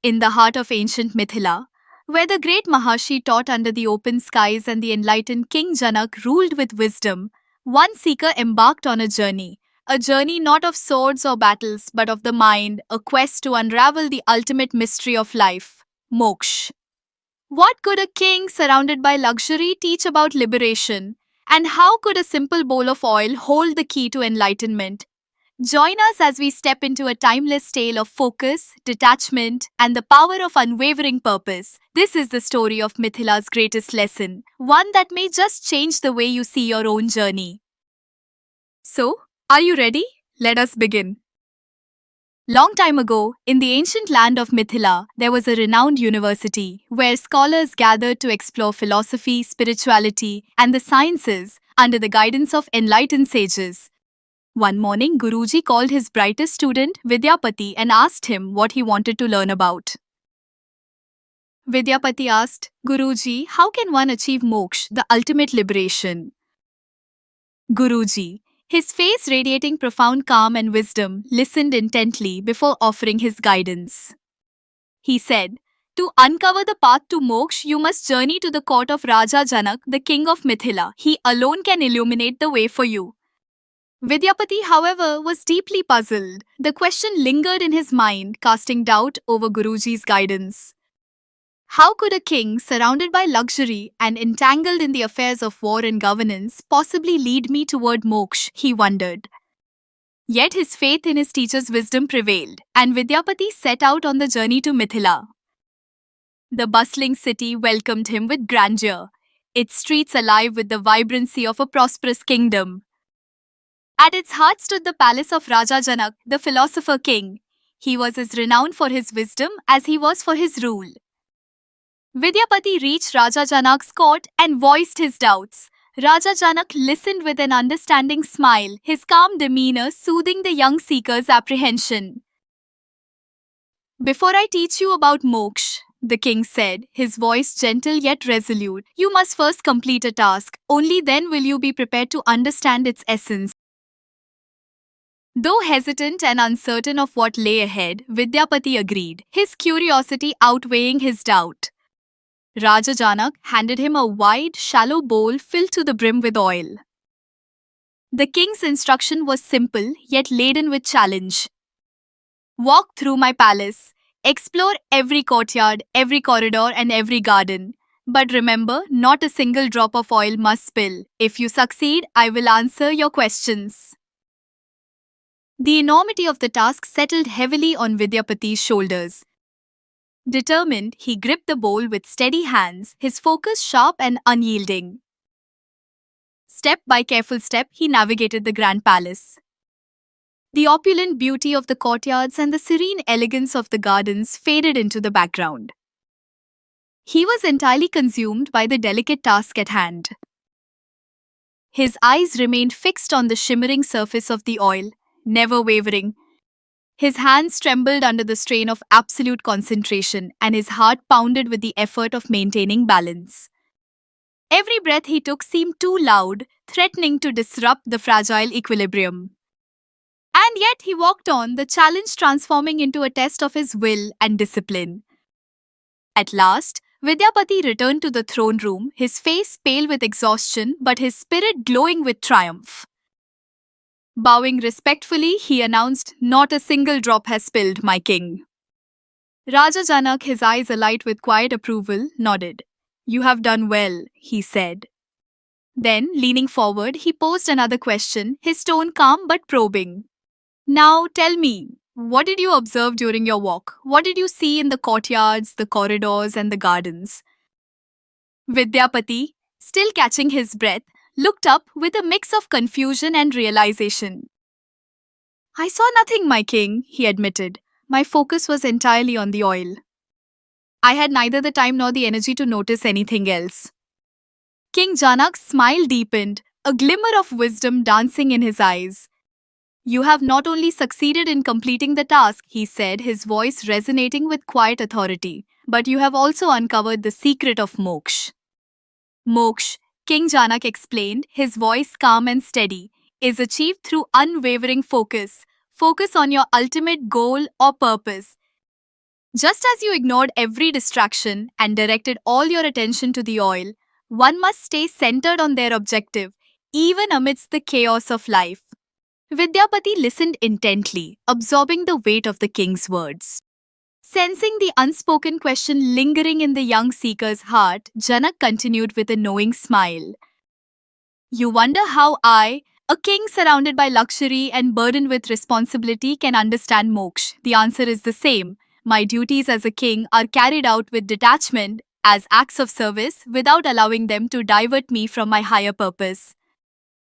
In the heart of ancient Mithila, where the great Maharshi taught under the open skies and the enlightened King Janak ruled with wisdom, one seeker embarked on a journey not of swords or battles, but of the mind, a quest to unravel the ultimate mystery of life, moksha. What could a king surrounded by luxury teach about liberation? And how could a simple bowl of oil hold the key to enlightenment? Join us as we step into a timeless tale of focus, detachment, and the power of unwavering purpose. This is the story of Mithila's greatest lesson, one that may just change the way you see your own journey. So, are you ready? Let us begin. Long time ago, in the ancient land of Mithila, there was a renowned university where scholars gathered to explore philosophy, spirituality, and the sciences under the guidance of enlightened sages. One morning, Guruji called his brightest student, Vidyapati, and asked him what he wanted to learn about. Vidyapati asked, Guruji, how can one achieve moksha, the ultimate liberation? Guruji, his face radiating profound calm and wisdom, listened intently before offering his guidance. He said, to uncover the path to moksha, you must journey to the court of Raja Janak, the king of Mithila. He alone can illuminate the way for you. Vidyapati, however, was deeply puzzled. The question lingered in his mind, casting doubt over Guruji's guidance. How could a king, surrounded by luxury and entangled in the affairs of war and governance, possibly lead me toward moksha, he wondered. Yet his faith in his teacher's wisdom prevailed, and Vidyapati set out on the journey to Mithila. The bustling city welcomed him with grandeur, its streets alive with the vibrancy of a prosperous kingdom. At its heart stood the palace of Raja Janak, the philosopher king. He was as renowned for his wisdom as he was for his rule. Vidyapati reached Raja Janak's court and voiced his doubts. Raja Janak listened with an understanding smile, his calm demeanor soothing the young seeker's apprehension. Before I teach you about moksha, the king said, his voice gentle yet resolute, you must first complete a task. Only then will you be prepared to understand its essence. Though hesitant and uncertain of what lay ahead, Vidyapati agreed, his curiosity outweighing his doubt. Raja Janak handed him a wide, shallow bowl filled to the brim with oil. The king's instruction was simple, yet laden with challenge. Walk through my palace, explore every courtyard, every corridor, and every garden. But remember, not a single drop of oil must spill. If you succeed, I will answer your questions. The enormity of the task settled heavily on Vidyapati's shoulders. Determined, he gripped the bowl with steady hands, his focus sharp and unyielding. Step by careful step, he navigated the grand palace. The opulent beauty of the courtyards and the serene elegance of the gardens faded into the background. He was entirely consumed by the delicate task at hand. His eyes remained fixed on the shimmering surface of the oil, never wavering. His hands trembled under the strain of absolute concentration, and his heart pounded with the effort of maintaining balance. Every breath he took seemed too loud, threatening to disrupt the fragile equilibrium. And yet he walked on, the challenge transforming into a test of his will and discipline. At last, Vidyapati returned to the throne room, his face pale with exhaustion but his spirit glowing with triumph. Bowing respectfully, he announced, not a single drop has spilled, my king. Raja Janak, his eyes alight with quiet approval, nodded. You have done well, he said. Then, leaning forward, he posed another question, his tone calm but probing. Now tell me, what did you observe during your walk? What did you see in the courtyards, the corridors, and the gardens? Vidyapati, still catching his breath, looked up with a mix of confusion and realization. I saw nothing, my king, he admitted. My focus was entirely on the oil. I had neither the time nor the energy to notice anything else. King Janak's smile deepened, a glimmer of wisdom dancing in his eyes. You have not only succeeded in completing the task, he said, his voice resonating with quiet authority, but you have also uncovered the secret of moksha. Moksha, King Janak explained, his voice calm and steady, is achieved through unwavering focus on your ultimate goal or purpose. Just as you ignored every distraction and directed all your attention to the oil, one must stay centered on their objective, even amidst the chaos of life. Vidyapati listened intently, absorbing the weight of the king's words. Sensing the unspoken question lingering in the young seeker's heart, Janak continued with a knowing smile. You wonder how I, a king surrounded by luxury and burdened with responsibility, can understand moksha. The answer is the same. My duties as a king are carried out with detachment as acts of service without allowing them to divert me from my higher purpose.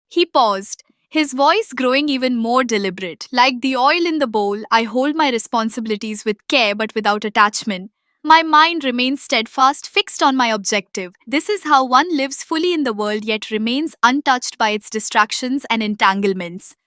He paused, his voice growing even more deliberate. Like the oil in the bowl, I hold my responsibilities with care but without attachment. My mind remains steadfast, fixed on my objective. This is how one lives fully in the world yet remains untouched by its distractions and entanglements.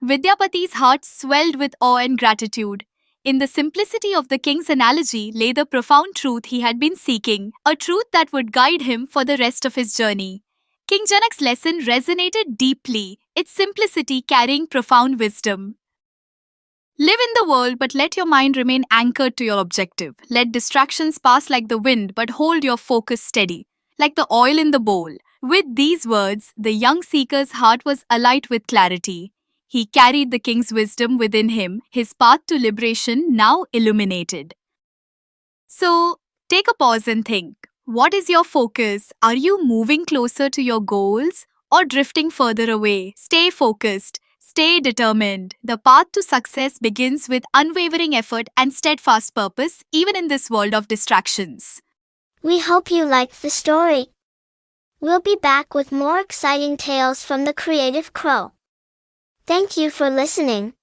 Vidyapati's heart swelled with awe and gratitude. In the simplicity of the king's analogy lay the profound truth he had been seeking, a truth that would guide him for the rest of his journey. King Janak's lesson resonated deeply, its simplicity carrying profound wisdom. Live in the world, but let your mind remain anchored to your objective. Let distractions pass like the wind, but hold your focus steady, like the oil in the bowl. With these words, the young seeker's heart was alight with clarity. He carried the king's wisdom within him, his path to liberation now illuminated. So, take a pause and think. What is your focus? Are you moving closer to your goals or drifting further away? Stay focused. Stay determined. The path to success begins with unwavering effort and steadfast purpose, even in this world of distractions. We hope you liked the story. We'll be back with more exciting tales from the Creative Crow. Thank you for listening.